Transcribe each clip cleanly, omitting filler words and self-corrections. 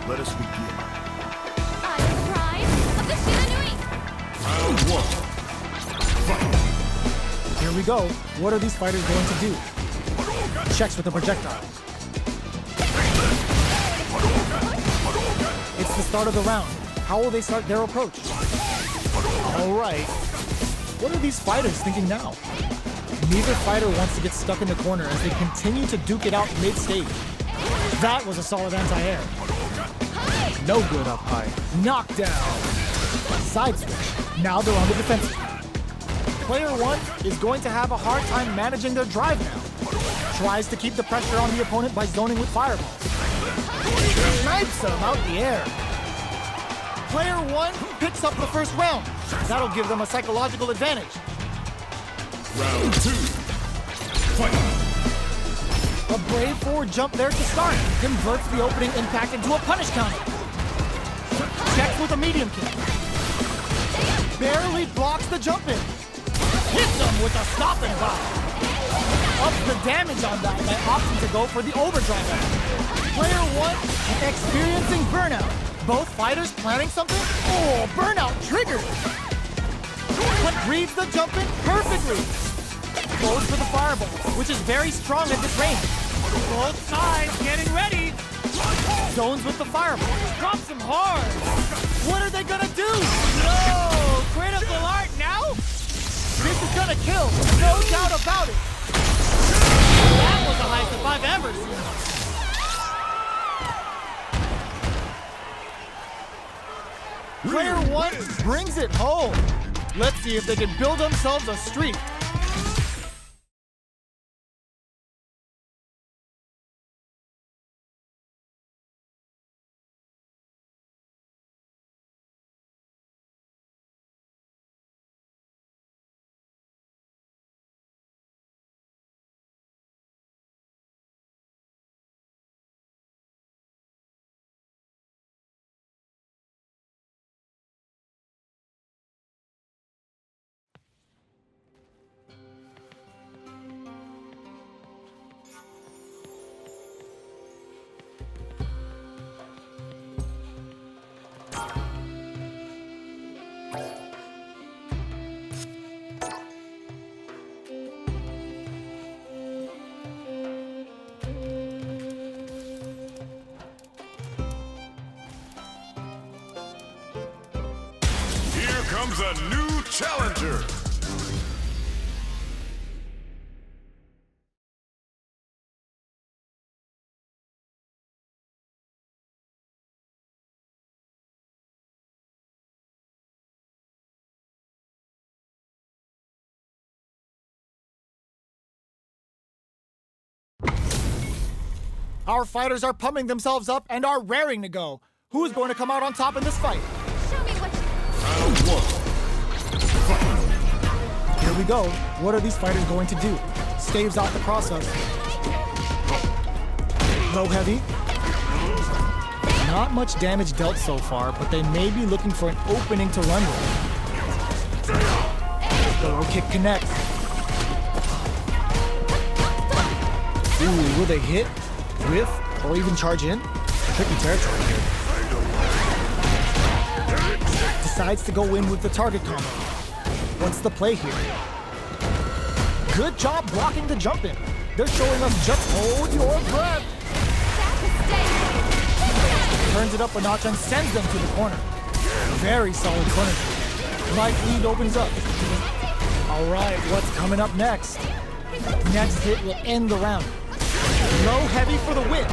Let us begin. I'm the pride of the Shiranui! Round one. Fight. Here we go. What are these fighters going to do? Checks with the projectile. It's the start of the round. How will they start their approach? All right. What are these fighters thinking now? Neither fighter wants to get stuck in the corner as they continue to duke it out mid-stage. That was a solid anti-air. No good up high. Knockdown. Side switch. Now they're on the defensive. Player one is going to have a hard time managing their drive now. Tries to keep the pressure on the opponent by zoning with fireballs. Snipes him out the air. Player one picks up the first round. That'll give them a psychological advantage. Round two. Fight. A brave forward jump there to start. Converts the opening impact into a punish counter. Checks with a medium kick. Barely blocks the jump in. Hits him with a stopping block. Ups the damage on that by opting to go for the overdrive. Player one experiencing burnout. Both fighters planning something? Oh, burnout triggered. But reads the jump in perfectly. Goes for the fireball, which is very strong at this range. Both sides getting ready. Zones with the fireball. Drops him hard. What are they gonna do? No! Critical art now? This is gonna kill, no doubt about it. That was the highest if I've ever seen. Player one brings it home. Let's see if they can build themselves a streak. Comes a new challenger. Our fighters are pumping themselves up and are raring to go. Who's going to come out on top in this fight? Show me what you... Round one. Fight. Here we go. What are these fighters going to do? Staves out the process. Low heavy. Not much damage dealt so far, but they may be looking for an opening to run with. The low kick connects. Ooh, will they hit, whiff, or even charge in? Tricky territory here. Decides to go in with the target combo. What's the play here? Good job blocking the jump in. They're showing us just hold your breath. Turns it up a notch and sends them to the corner. Very solid corner. Light lead opens up. All right, what's coming up next? Next hit will end the round. Low heavy for the win.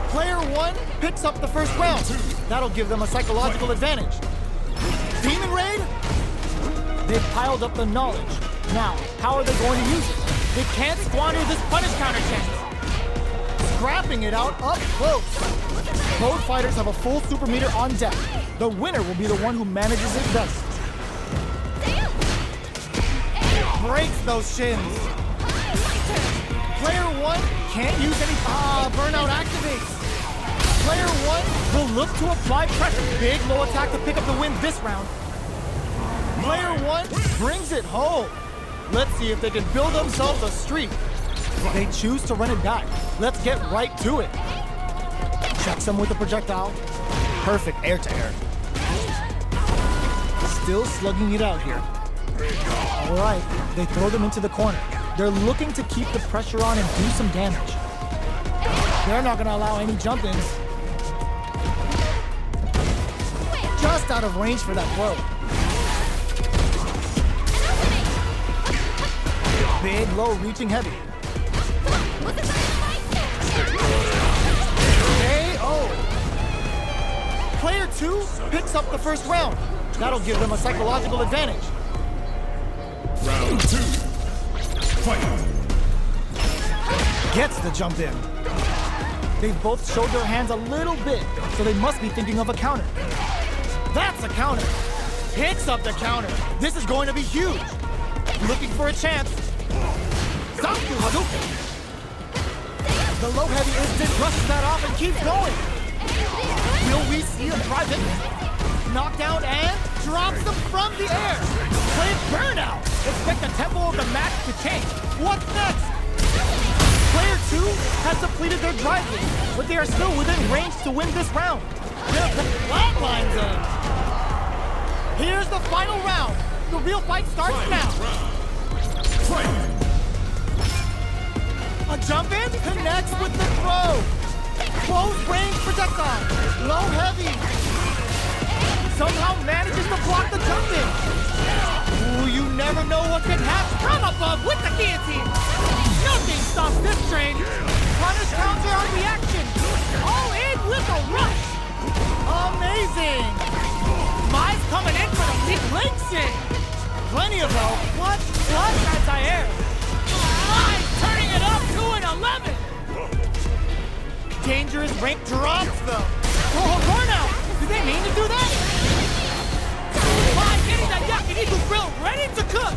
Player one picks up the first round. That'll give them a psychological advantage. Demon Raid? They've piled up the knowledge. Now, how are they going to use it? They can't squander this punish counter chance. Scrapping it out up close. Both fighters have a full super meter on deck. The winner will be the one who manages it best. Breaks those shins. Player one can't use any... burnout activates. Player one will look to apply pressure. Big low attack to pick up the win this round. Player one brings it home. Let's see if they can build themselves a streak. They choose to run it back. Let's get right to it. Checks him with the projectile. Perfect air to air. Still slugging it out here. All right, they throw them into the corner. They're looking to keep the pressure on and do some damage. They're not gonna allow any jump-ins. Just out of range for that throw. Big, low, reaching heavy. KO. Player 2 picks up the first round. That'll give them a psychological advantage. Round 2. Fight. Gets the jump in. They've both showed their hands a little bit, so they must be thinking of a counter. That's a counter. Picks up the counter. This is going to be huge. Looking for a chance. Zanku Hadouken. The low heavy instant brushes that off and keeps going. Will we see a private? Knockdown and drops them from the air. Play burnout. Expect the tempo of the match to change. What's next? Player 2 has depleted their drive game, but they are still within range to win this round. Their flatlines in. Here's the final round. The real fight starts now. Fight. A jump in connects with the throw. Close range projectile. Low heavy. Somehow manages to block the jump in. Ooh, you never know what can happen from above with the guillotine. Nothing stops this train. Punish counter on reaction. All in with a rush. Amazing. Mize coming in for the big leg sing. Plenty of help. What? Anti-air. Mize turning it up to an 11. Dangerous rank drops them. Oh, burnout. Did they mean to do that? Mize getting that yakiniku grill ready to cook.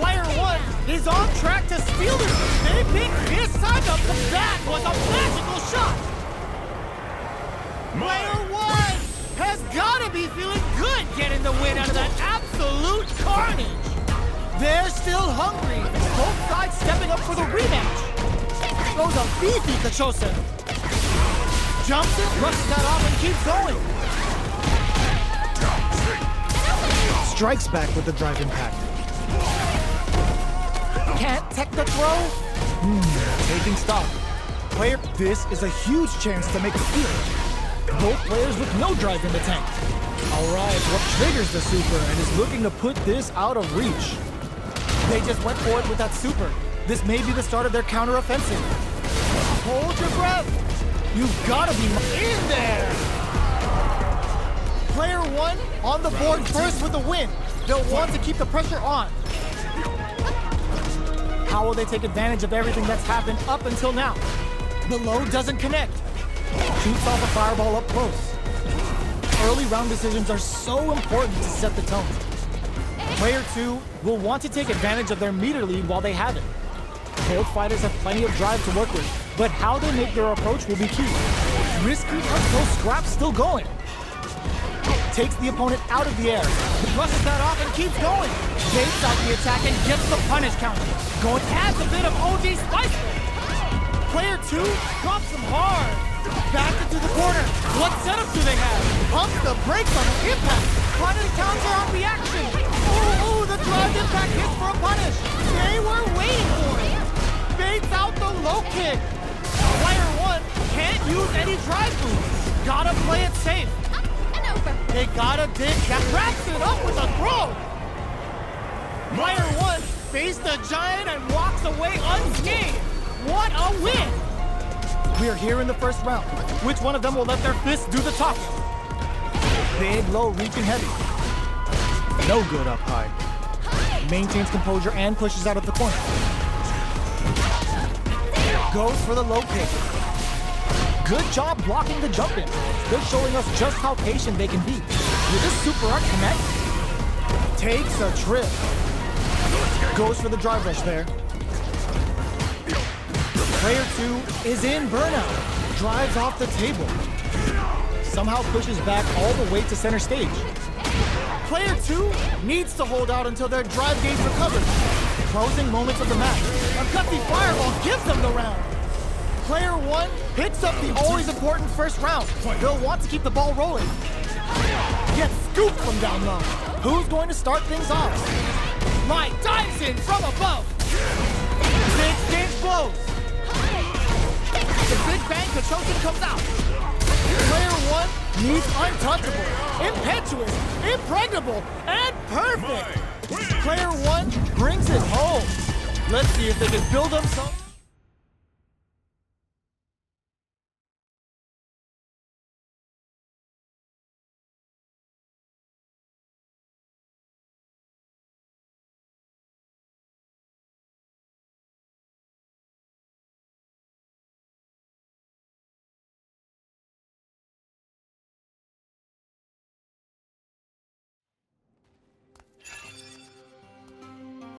Player 1 is on track to steal this. They pick this side up. That was a magical shot. Player 1 has gotta be feeling good getting the win out of that absolute carnage. They're still hungry. Both sides stepping up for the rematch. Throws a beefy Kachosen. Jumps it, rushes that off and keeps going. Strikes back with the drive impact. Can't tech the throw? Taking stock. Player, this is a huge chance to make a steal. Both players with no drive in the tank. Alright, what triggers the super and is looking to put this out of reach? They just went for it with that super. This may be the start of their counter-offensive. Hold your breath. You've got to be in there. Player 1 on the board first with a win. They'll want to keep the pressure on. How will they take advantage of everything that's happened up until now? The low doesn't connect. Shoots off a fireball up close. Early round decisions are so important to set the tone. Player 2 will want to take advantage of their meter lead while they have it. Both fighters have plenty of drive to work with, but how they make their approach will be key. Risky up-close scrap still going. Takes the opponent out of the air. Brushes that off and keeps going. Gates out the attack and gets the punish counter. Going adds a bit of OD spice. Player 2 drops him hard. Back into the corner. What setup do they have? Pumps the brakes on the impact. Punish counter on reaction. Oh, the drive impact hits for a punish. They were waiting for it. Baits out the low kick. Player 1 can't use any drive boost. Gotta play it safe. They gotta dig that. Wraps it up with a throw. Player 1 faced the giant and walks away unscathed. What a win! We're here in the first round. Which one of them will let their fists do the talking? Big, low, reaching heavy. No good up high. Maintains composure and pushes out of the corner. Goes for the low kick. Good job blocking the jump in. They're showing us just how patient they can be. Will this super art connect? Takes a trip. Goes for the drive rush there. Player 2 is in burnout. Drives off the table. Somehow pushes back all the way to center stage. Player 2 needs to hold out until their drive gauge recovers. Closing moments of the match. A gutsy fireball gives them the round. Player one picks up the always important first round. They'll want to keep the ball rolling. Gets scooped from down low. Who's going to start things off? Mai dives in from above. Big James blows. The Big Bang Kachosin comes out. Player one needs untouchable, impetuous, impregnable, and perfect. Player one brings it home. Let's see if they can build up some.